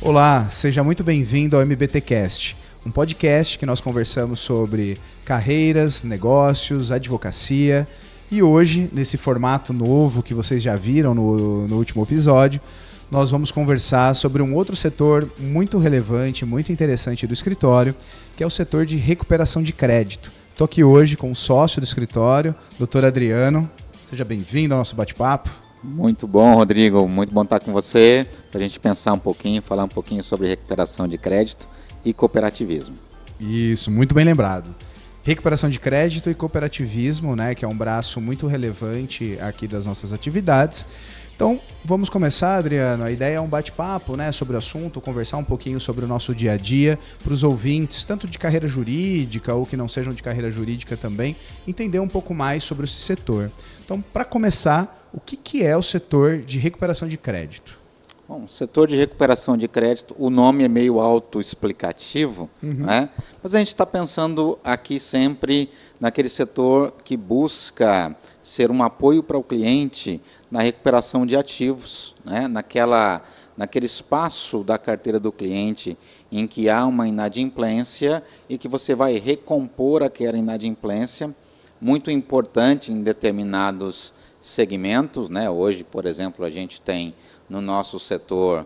Olá, seja muito bem-vindo ao MBTcast, um podcast que nós conversamos sobre carreiras, negócios, advocacia e hoje, nesse formato novo que vocês já viram no último episódio, nós vamos conversar sobre um outro setor muito relevante, muito interessante do escritório, que é o setor de recuperação de crédito. Estou aqui hoje com o sócio do escritório, Dr. Adriano. Seja bem-vindo ao nosso bate-papo. Muito bom, Rodrigo. Muito bom estar com você, para a gente pensar um pouquinho, falar um pouquinho sobre recuperação de crédito e cooperativismo. Isso, muito bem lembrado. Recuperação de crédito e cooperativismo, né, que é um braço muito relevante aqui das nossas atividades. Então, vamos começar, Adriano. A ideia é um bate-papo, né, sobre o assunto, conversar um pouquinho sobre o nosso dia a dia, para os ouvintes, tanto de carreira jurídica ou que não sejam de carreira jurídica também, entender um pouco mais sobre esse setor. Então, para começar, o que é o setor de recuperação de crédito? Bom, o setor de recuperação de crédito, o nome é meio autoexplicativo, né? Mas a gente está pensando aqui sempre naquele setor que busca ser um apoio para o cliente na recuperação de ativos, né? Naquele espaço da carteira do cliente em que há uma inadimplência e que você vai recompor aquela inadimplência, muito importante em determinados segmentos, né? Hoje, por exemplo, a gente tem no nosso setor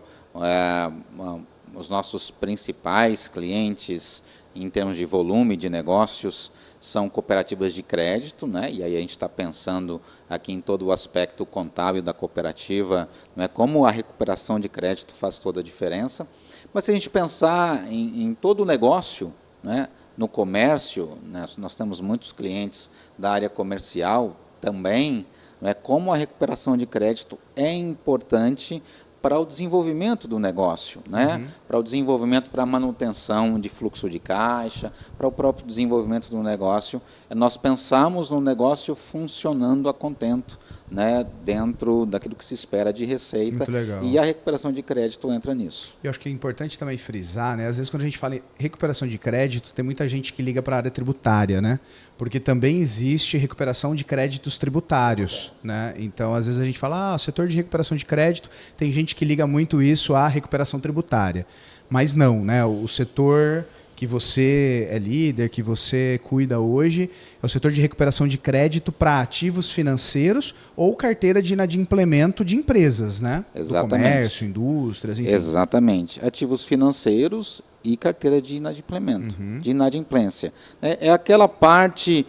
os nossos principais clientes em termos de volume de negócios são cooperativas de crédito, né? E aí a gente está pensando aqui em todo o aspecto contábil da cooperativa, né? Como a recuperação de crédito faz toda a diferença. Mas se a gente pensar em todo o negócio, né? No comércio, né? Nós temos muitos clientes da área comercial também, né? Como a recuperação de crédito é importante para o desenvolvimento do negócio, né? Para o desenvolvimento, para a manutenção de fluxo de caixa, para o próprio desenvolvimento do negócio. Nós pensamos no negócio funcionando a contento, né? Dentro daquilo que se espera de receita. Muito legal. E a recuperação de crédito entra nisso. Eu acho que é importante também frisar, né? Às vezes quando a gente fala em recuperação de crédito, tem muita gente que liga para a área tributária, né? Porque também existe recuperação de créditos tributários, né? Então, às vezes a gente fala, o setor de recuperação de crédito, tem gente que liga muito isso à recuperação tributária. Mas não, né? O setor que você é líder, que você cuida hoje, é o setor de recuperação de crédito para ativos financeiros ou carteira de inadimplemento de empresas, né? Exatamente. Do comércio, indústrias, enfim. Exatamente. Ativos financeiros e carteira de inadimplemento, de inadimplência. É aquela parte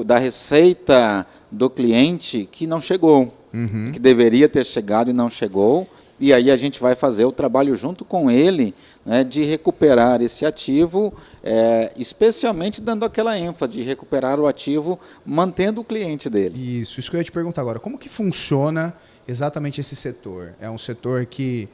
da receita do cliente que não chegou, que deveria ter chegado e não chegou, e aí a gente vai fazer o trabalho junto com ele, né, de recuperar esse ativo, especialmente dando aquela ênfase de recuperar o ativo mantendo o cliente dele. Isso que eu ia te perguntar agora. Como que funciona exatamente esse setor? É um setor que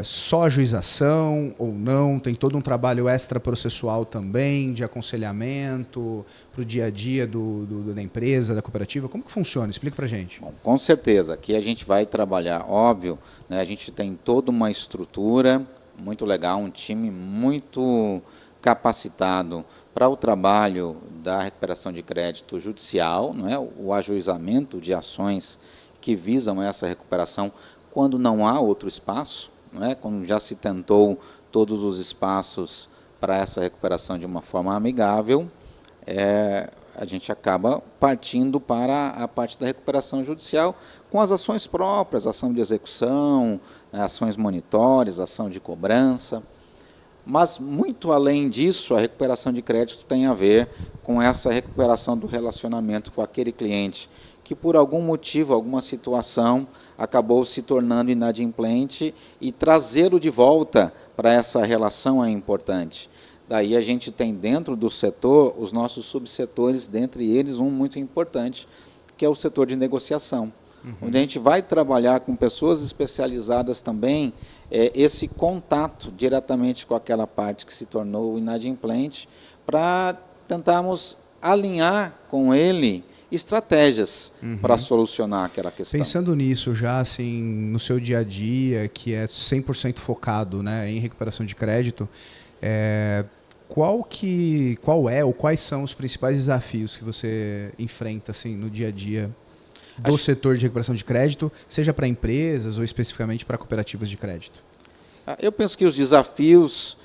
só ajuização ou não? Tem todo um trabalho extraprocessual também, de aconselhamento para o dia a dia da empresa, da cooperativa? Como que funciona? Explica para a gente. Bom, com certeza. Aqui a gente vai trabalhar, óbvio, né, a gente tem toda uma estrutura muito legal, um time muito capacitado para o trabalho da recuperação de crédito judicial, não é? O ajuizamento de ações que visam essa recuperação quando não há outro espaço, não é? Quando já se tentou todos os espaços para essa recuperação de uma forma amigável, a gente acaba partindo para a parte da recuperação judicial com as ações próprias, ação de execução, ações monitores, ação de cobrança. Mas, muito além disso, a recuperação de crédito tem a ver com essa recuperação do relacionamento com aquele cliente que, por algum motivo, alguma situação, acabou se tornando inadimplente e trazê-lo de volta para essa relação é importante. Daí a gente tem dentro do setor os nossos subsetores, dentre eles um muito importante, que é o setor de negociação, onde a gente vai trabalhar com pessoas especializadas também, esse contato diretamente com aquela parte que se tornou inadimplente, para tentarmos alinhar com ele estratégias para solucionar aquela questão. Pensando nisso já, assim, no seu dia a dia, que é 100% focado, né, em recuperação de crédito, quais são os principais desafios que você enfrenta assim, no dia a dia do setor de recuperação de crédito, seja para empresas ou especificamente para cooperativas de crédito? Eu penso que os desafios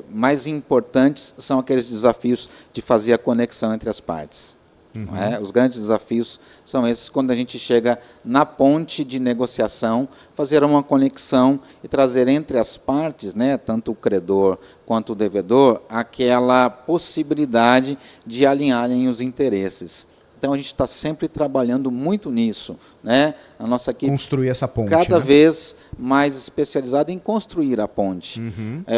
mais importantes são aqueles desafios de fazer a conexão entre as partes. Não é? Os grandes desafios são esses quando a gente chega na ponte de negociação, fazer uma conexão e trazer entre as partes, né, tanto o credor quanto o devedor, aquela possibilidade de alinharem os interesses. Então a gente está sempre trabalhando muito nisso, né? A nossa equipe construir essa ponte, cada né? vez mais especializada em construir a ponte,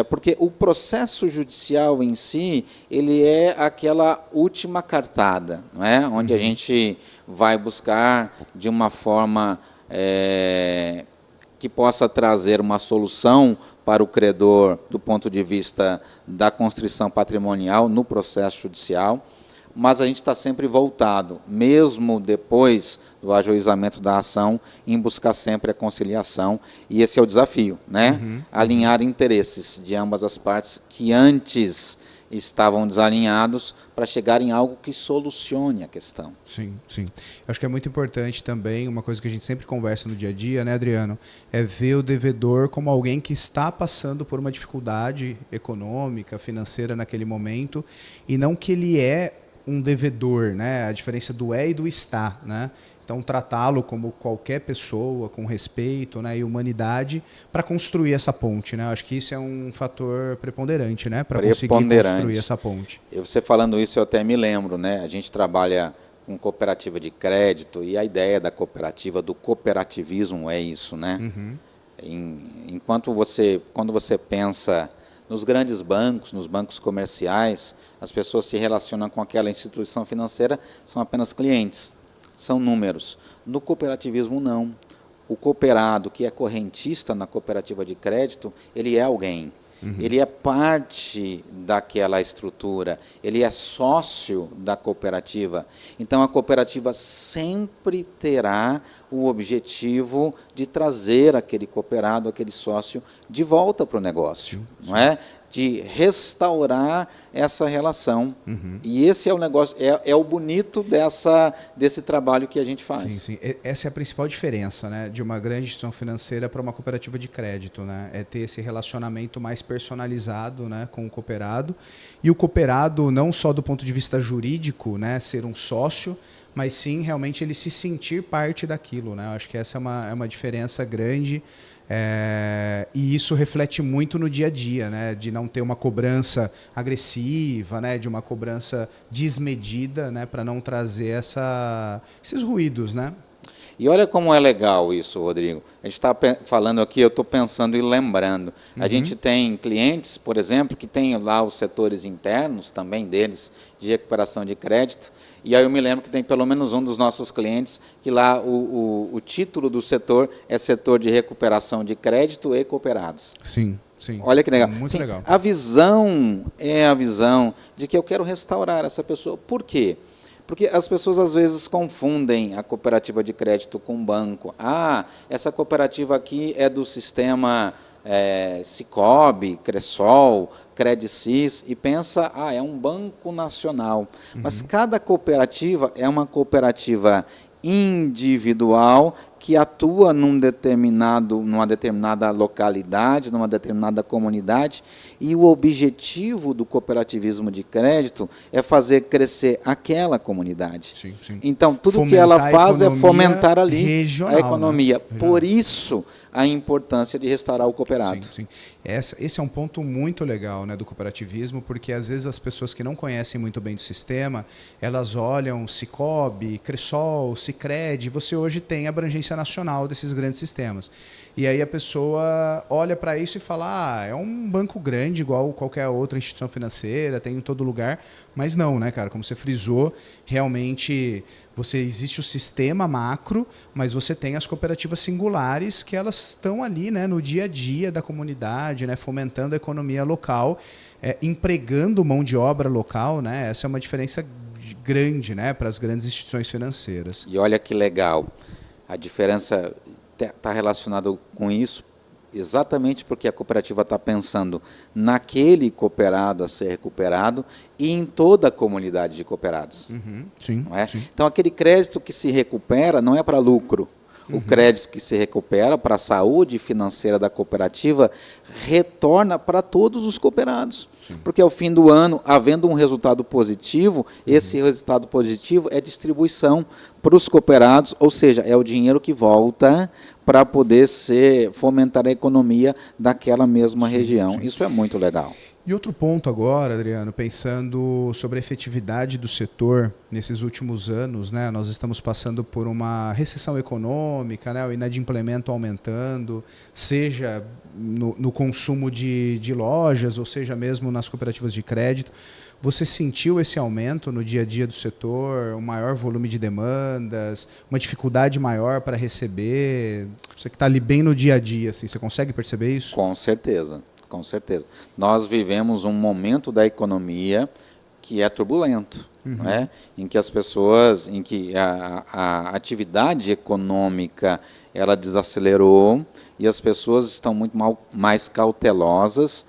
porque o processo judicial em si ele é aquela última cartada, não é? Onde a gente vai buscar de uma forma que possa trazer uma solução para o credor do ponto de vista da constrição patrimonial no processo judicial. Mas a gente está sempre voltado, mesmo depois do ajuizamento da ação, em buscar sempre a conciliação, e esse é o desafio, né? Alinhar interesses de ambas as partes que antes estavam desalinhados para chegar em algo que solucione a questão. Sim, sim. Eu acho que é muito importante também, uma coisa que a gente sempre conversa no dia a dia, né, Adriano, é ver o devedor como alguém que está passando por uma dificuldade econômica, financeira naquele momento, e não que ele é um devedor, né? A diferença do e do está, né? Então, tratá-lo como qualquer pessoa, com respeito, né, e humanidade, para construir essa ponte, né? Acho que isso é um fator preponderante, né? Para conseguir construir essa ponte. Você falando isso, eu até me lembro, né? A gente trabalha com cooperativa de crédito e a ideia da cooperativa, do cooperativismo é isso, né? Quando você pensa nos grandes bancos, nos bancos comerciais, as pessoas se relacionam com aquela instituição financeira, são apenas clientes, são números. No cooperativismo, não. O cooperado, que é correntista na cooperativa de crédito, ele é alguém. Ele é parte daquela estrutura, ele é sócio da cooperativa. Então, a cooperativa sempre terá o objetivo de trazer aquele cooperado, aquele sócio, de volta para o negócio, não é? De restaurar essa relação. E esse é o negócio, é o bonito desse trabalho que a gente faz. Sim, sim. Essa é a principal diferença, né, de uma grande instituição financeira para uma cooperativa de crédito, né? É ter esse relacionamento mais personalizado, né, com o cooperado. E o cooperado, não só do ponto de vista jurídico, né, ser um sócio, mas sim realmente ele se sentir parte daquilo, né? Eu acho que essa é uma diferença grande. E isso reflete muito no dia a dia, né? De não ter uma cobrança agressiva, né? De uma cobrança desmedida, né? Para não trazer esses ruídos, né? E olha como é legal isso, Rodrigo. A gente está falando aqui, eu estou pensando e lembrando. A gente tem clientes, por exemplo, que tem lá os setores internos também deles, de recuperação de crédito. E aí eu me lembro que tem pelo menos um dos nossos clientes que lá o título do setor é setor de recuperação de crédito e cooperados. Sim, sim. Olha que legal. Muito legal. A visão é a visão de que eu quero restaurar essa pessoa. Por quê? Porque as pessoas às vezes confundem a cooperativa de crédito com o banco. Ah, essa cooperativa aqui é do sistema Sicoob, Cressol, Credicis, e pensa, é um banco nacional. Mas cada cooperativa é uma cooperativa individual que atua numa determinada localidade, numa determinada comunidade, e o objetivo do cooperativismo de crédito é fazer crescer aquela comunidade. Sim, sim. Então, tudo que ela faz é fomentar ali regional, a economia. Né? Por isso, a importância de restaurar o cooperado. Sim, sim. Esse é um ponto muito legal, né, do cooperativismo, porque às vezes as pessoas que não conhecem muito bem do sistema, elas olham Sicoob, Cressol, Sicredi, você hoje tem abrangência nacional desses grandes sistemas. E aí a pessoa olha para isso e fala, é um banco grande igual qualquer outra instituição financeira, tem em todo lugar, mas não, né, cara? Como você frisou, realmente existe o sistema macro, mas você tem as cooperativas singulares que elas estão ali, né, no dia a dia da comunidade, né, fomentando a economia local, empregando mão de obra local, né? Essa é uma diferença grande, né, para as grandes instituições financeiras. E olha que legal, a diferença está relacionada com isso exatamente porque a cooperativa está pensando naquele cooperado a ser recuperado e em toda a comunidade de cooperados. Sim, não é? Sim. Então, aquele crédito que se recupera não é para lucro. O crédito que se recupera para a saúde financeira da cooperativa retorna para todos os cooperados. Sim. Porque ao fim do ano, havendo um resultado positivo, esse resultado positivo é distribuição para os cooperados, ou seja, é o dinheiro que volta para poder fomentar a economia daquela mesma região. Sim. Isso é muito legal. E outro ponto agora, Adriano, pensando sobre a efetividade do setor nesses últimos anos, né? Nós estamos passando por uma recessão econômica, né? O inadimplemento aumentando, seja no consumo de lojas, ou seja mesmo nas cooperativas de crédito. Você sentiu esse aumento no dia a dia do setor, um maior volume de demandas, uma dificuldade maior para receber? Você que está ali bem no dia a dia, assim, você consegue perceber isso? Com certeza. Com certeza. Nós vivemos um momento da economia que é turbulento, não é? Em que as pessoas, em que a atividade econômica ela desacelerou e as pessoas estão muito mais cautelosas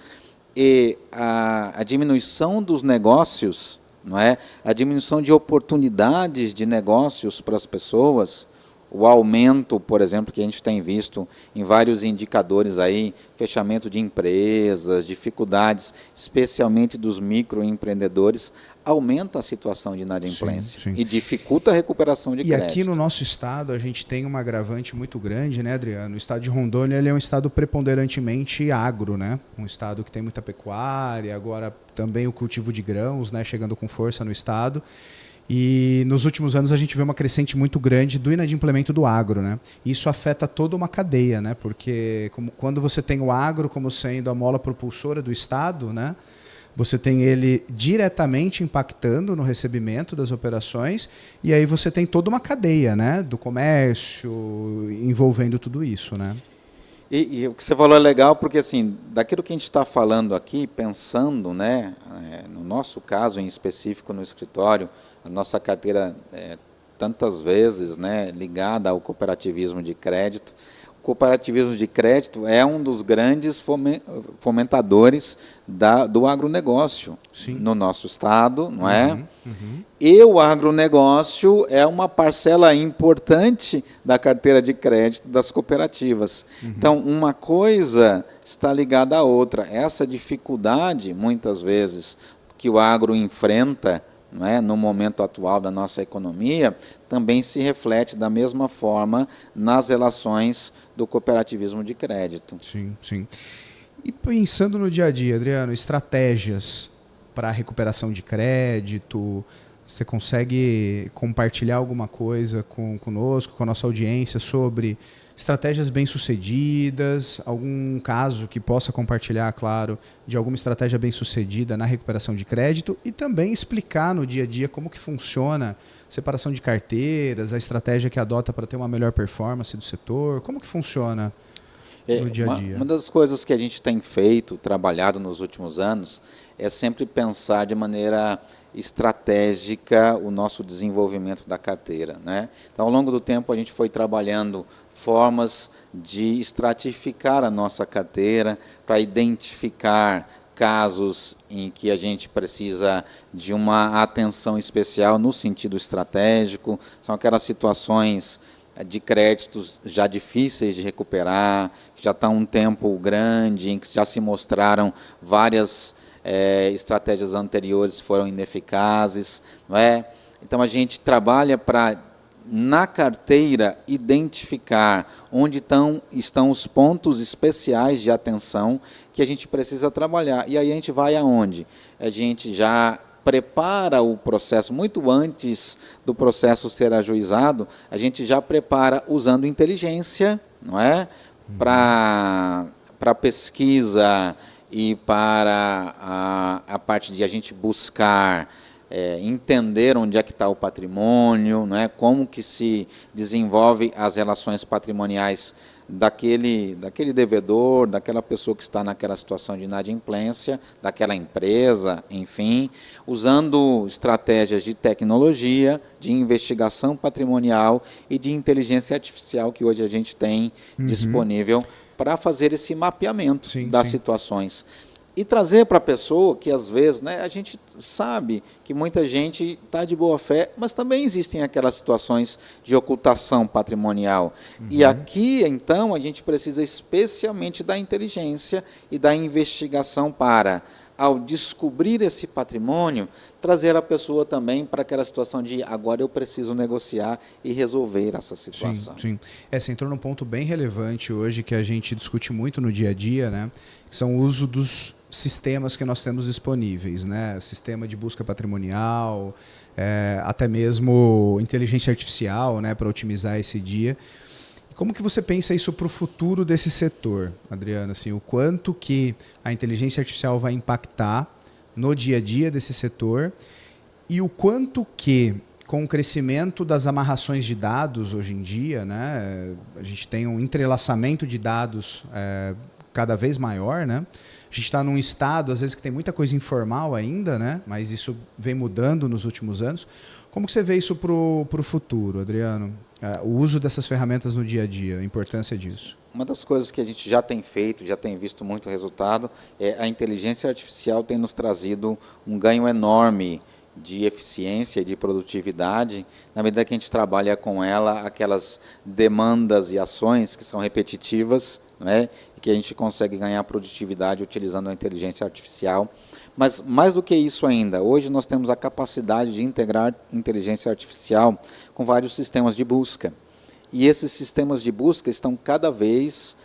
e a diminuição dos negócios, não é? A diminuição de oportunidades de negócios para as pessoas. O aumento, por exemplo, que a gente tem visto em vários indicadores aí, fechamento de empresas, dificuldades, especialmente dos microempreendedores, aumenta a situação de inadimplência. Sim, sim. E dificulta a recuperação de crédito. E aqui no nosso estado a gente tem um agravante muito grande, né, Adriano? O estado de Rondônia ele é um estado preponderantemente agro, né? Um estado que tem muita pecuária, agora também o cultivo de grãos, né, chegando com força no estado. E nos últimos anos a gente vê uma crescente muito grande do inadimplemento do agro, né? Isso afeta toda uma cadeia, né? Porque quando você tem o agro como sendo a mola propulsora do Estado, né? Você tem ele diretamente impactando no recebimento das operações e aí você tem toda uma cadeia, né? Do comércio envolvendo tudo isso, né? E o que você falou é legal porque, assim, daquilo que a gente está falando aqui, pensando, né? No nosso caso em específico no escritório, a nossa carteira tantas vezes, né, ligada ao cooperativismo de crédito. O cooperativismo de crédito é um dos grandes fomentadores do agronegócio. Sim. No nosso estado, não é? E o agronegócio é uma parcela importante da carteira de crédito das cooperativas. Então, uma coisa está ligada à outra. Essa dificuldade, muitas vezes, que o agro enfrenta, não é, no momento atual da nossa economia, também se reflete da mesma forma nas relações do cooperativismo de crédito. Sim, sim. E pensando no dia a dia, Adriano, estratégias para a recuperação de crédito, você consegue compartilhar alguma coisa conosco, com a nossa audiência, sobre estratégias bem-sucedidas, algum caso que possa compartilhar, claro, de alguma estratégia bem-sucedida na recuperação de crédito e também explicar no dia a dia como que funciona a separação de carteiras, a estratégia que adota para ter uma melhor performance do setor, como que funciona no dia a dia? Uma das coisas que a gente tem feito, trabalhado nos últimos anos, é sempre pensar de maneira estratégica o nosso desenvolvimento da carteira, né? Então, ao longo do tempo, a gente foi trabalhando formas de estratificar a nossa carteira para identificar casos em que a gente precisa de uma atenção especial no sentido estratégico. São aquelas situações de créditos já difíceis de recuperar, que já estão um tempo grande, em que já se mostraram várias estratégias anteriores foram ineficazes, não é? Então a gente trabalha para, na carteira, identificar onde estão os pontos especiais de atenção que a gente precisa trabalhar. E aí a gente vai aonde? A gente já prepara o processo, muito antes do processo ser ajuizado, a gente já prepara usando inteligência, não é? Para pesquisa e para a parte de a gente buscar entender onde é que está o patrimônio, né? Como que se desenvolve as relações patrimoniais daquele devedor, daquela pessoa que está naquela situação de inadimplência, daquela empresa, enfim, usando estratégias de tecnologia, de investigação patrimonial e de inteligência artificial que hoje a gente tem disponível para fazer esse mapeamento das situações. E trazer para a pessoa que, às vezes, né, a gente sabe que muita gente está de boa fé, mas também existem aquelas situações de ocultação patrimonial. E aqui, então, a gente precisa especialmente da inteligência e da investigação para, ao descobrir esse patrimônio, trazer a pessoa também para aquela situação de agora eu preciso negociar e resolver essa situação. Sim, sim. Você entrou num ponto bem relevante hoje que a gente discute muito no dia a dia, né? Que são o uso dos sistemas que nós temos disponíveis, né? Sistema de busca patrimonial, até mesmo inteligência artificial, né? Para otimizar esse dia. Como que você pensa isso para o futuro desse setor, Adriano? Assim, o quanto que a inteligência artificial vai impactar no dia a dia desse setor e o quanto que, com o crescimento das amarrações de dados hoje em dia, né, a gente tem um entrelaçamento de dados cada vez maior, né? A gente está num estado, às vezes, que tem muita coisa informal ainda, né? Mas isso vem mudando nos últimos anos. Como que você vê isso para o futuro, Adriano? O uso dessas ferramentas no dia a dia, a importância disso. Uma das coisas que a gente já tem feito, já tem visto muito resultado, é a inteligência artificial tem nos trazido um ganho enorme de eficiência e de produtividade, na medida que a gente trabalha com ela aquelas demandas e ações que são repetitivas, né, e que a gente consegue ganhar produtividade utilizando a inteligência artificial. Mas mais do que isso ainda, hoje nós temos a capacidade de integrar inteligência artificial com vários sistemas de busca. E esses sistemas de busca estão cada vez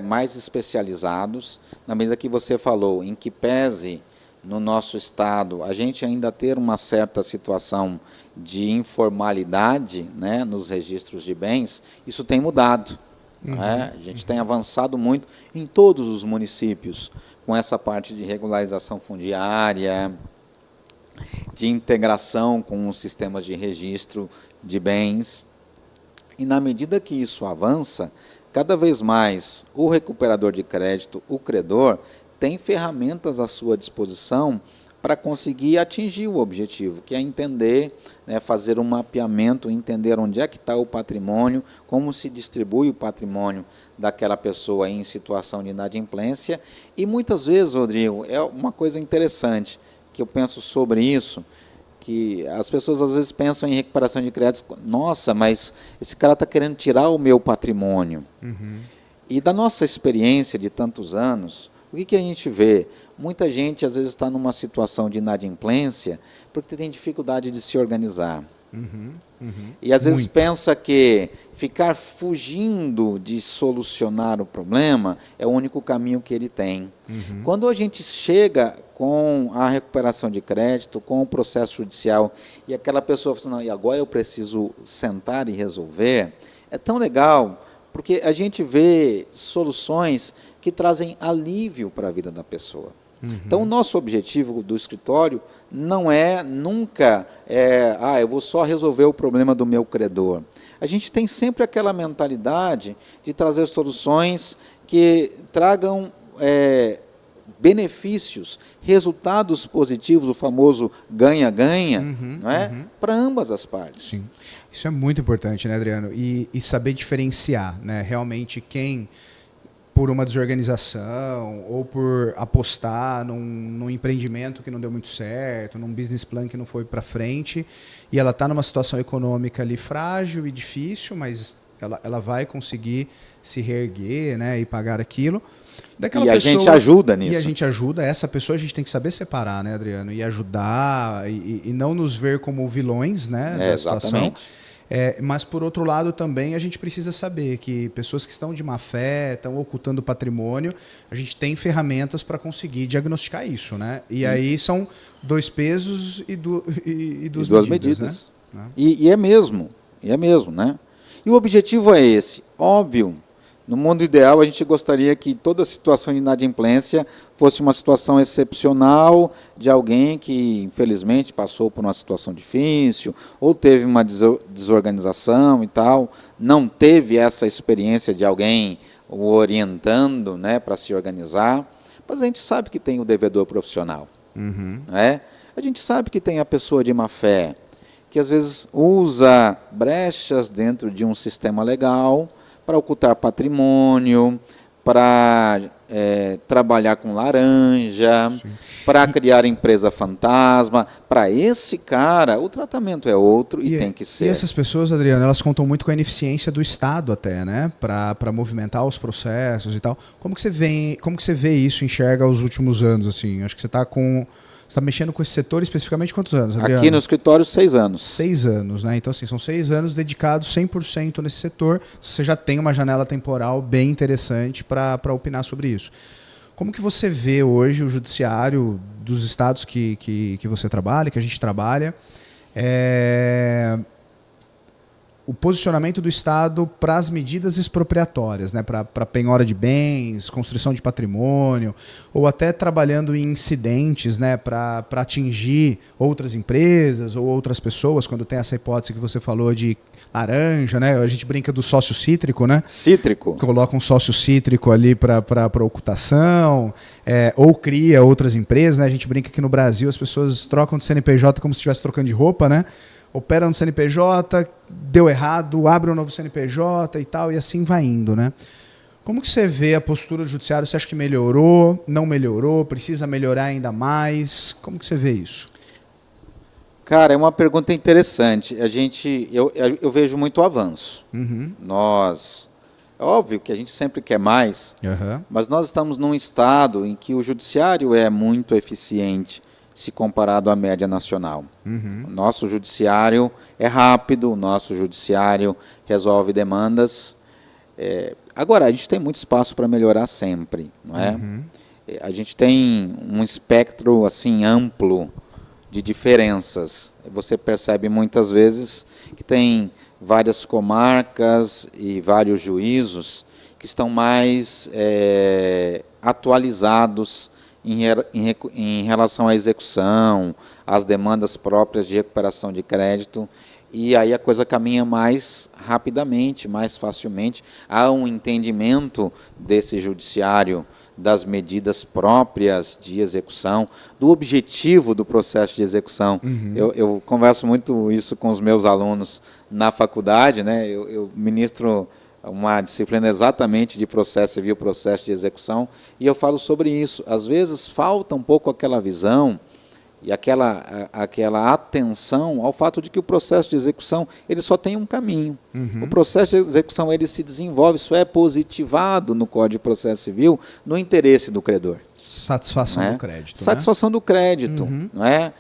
mais especializados, na medida que você falou, em que pese no nosso estado a gente ainda ter uma certa situação de informalidade, né, nos registros de bens, isso tem mudado. A gente tem avançado muito em todos os municípios com essa parte de regularização fundiária, de integração com os sistemas de registro de bens. E na medida que isso avança, cada vez mais o recuperador de crédito, o credor, tem ferramentas à sua disposição para conseguir atingir o objetivo, que é entender, né, fazer um mapeamento, entender onde é que está o patrimônio, como se distribui o patrimônio daquela pessoa em situação de inadimplência. E muitas vezes, Rodrigo, é uma coisa interessante que eu penso sobre isso, que as pessoas às vezes pensam em recuperação de crédito, nossa, mas esse cara está querendo tirar o meu patrimônio. E da nossa experiência de tantos anos, o que a gente vê? Muita gente às vezes está numa situação de inadimplência porque tem dificuldade de se organizar. E às vezes pensa que ficar fugindo de solucionar o problema é o único caminho que ele tem. Quando a gente chega com a recuperação de crédito, com o processo judicial, e aquela pessoa fala assim, não, e agora eu preciso sentar e resolver, é tão legal, porque a gente vê soluções que trazem alívio para a vida da pessoa. Então, o nosso objetivo do escritório não é nunca, eu vou só resolver o problema do meu credor. A gente tem sempre aquela mentalidade de trazer soluções que tragam benefícios, resultados positivos, o famoso ganha-ganha, não é? Para ambas as partes. Sim. Isso é muito importante, né, Adriano? E saber diferenciar, né? Realmente quem, por uma desorganização ou por apostar num empreendimento que não deu muito certo, num business plan que não foi para frente, e ela está numa situação econômica ali frágil e difícil, mas ela vai conseguir se reerguer, né, e pagar aquilo. A gente ajuda nisso. E a gente ajuda, essa pessoa a gente tem que saber separar, né, Adriano? E ajudar, e não nos ver como vilões, né, da situação. Mas, por outro lado, também a gente precisa saber que pessoas que estão de má fé, estão ocultando patrimônio, a gente tem ferramentas para conseguir diagnosticar isso, né? E aí são dois pesos e duas medidas. Né? E é mesmo, né? E o objetivo é esse, óbvio. No mundo ideal, a gente gostaria que toda situação de inadimplência fosse uma situação excepcional de alguém que, infelizmente, passou por uma situação difícil ou teve uma desorganização e tal, não teve essa experiência de alguém o orientando, né, para se organizar. Mas a gente sabe que tem o devedor profissional. Né? A gente sabe que tem a pessoa de má fé, que às vezes usa brechas dentro de um sistema legal para ocultar patrimônio, para trabalhar com laranja, para criar empresa fantasma. Para esse cara, o tratamento é outro e tem que ser. E essas pessoas, Adriano, elas contam muito com a ineficiência do Estado até, né? Para movimentar os processos e tal. Como que você vê isso, enxerga os últimos anos, assim? Acho que você está mexendo com esse setor especificamente quantos anos, Adriano? Aqui no escritório, 6 anos. 6 anos, né? Então, assim, são 6 anos dedicados 100% nesse setor. Você já tem uma janela temporal bem interessante para opinar sobre isso. Como que você vê hoje o judiciário dos estados que você trabalha, que a gente trabalha, o posicionamento do Estado para as medidas expropriatórias, né? Para penhora de bens, construção de patrimônio, ou até trabalhando em incidentes, né? Para atingir outras empresas ou outras pessoas, quando tem essa hipótese que você falou de laranja, né? A gente brinca do sócio cítrico, né? Cítrico. Coloca um sócio cítrico ali para ocultação, ou cria outras empresas, né? A gente brinca que no Brasil as pessoas trocam de CNPJ como se estivesse trocando de roupa, né? Opera no CNPJ, deu errado, abre um novo CNPJ e tal, e assim vai indo, né? Como que você vê a postura do judiciário? Você acha que melhorou, não melhorou, precisa melhorar ainda mais? Como que você vê isso? Cara, é uma pergunta interessante. Eu vejo muito avanço. Uhum. É óbvio que a gente sempre quer mais, mas nós estamos num estado em que o judiciário é muito eficiente se comparado à média nacional. Uhum. O nosso judiciário é rápido, o nosso judiciário resolve demandas. Agora, a gente tem muito espaço para melhorar sempre, não é? Uhum. A gente tem um espectro assim amplo de diferenças. Você percebe muitas vezes que tem várias comarcas e vários juízos que estão mais atualizados em relação à execução, às demandas próprias de recuperação de crédito, e aí a coisa caminha mais rapidamente, mais facilmente. Há um entendimento desse judiciário das medidas próprias de execução, do objetivo do processo de execução. Uhum. Eu converso muito isso com os meus alunos na faculdade, né? Eu ministro uma disciplina exatamente de processo civil, processo de execução, e eu falo sobre isso. Às vezes falta um pouco aquela visão e aquela atenção ao fato de que o processo de execução ele só tem um caminho. Uhum. O processo de execução ele se desenvolve, isso é positivado no Código de Processo Civil no interesse do credor. Satisfação do crédito. Satisfação do crédito, Uhum. não é?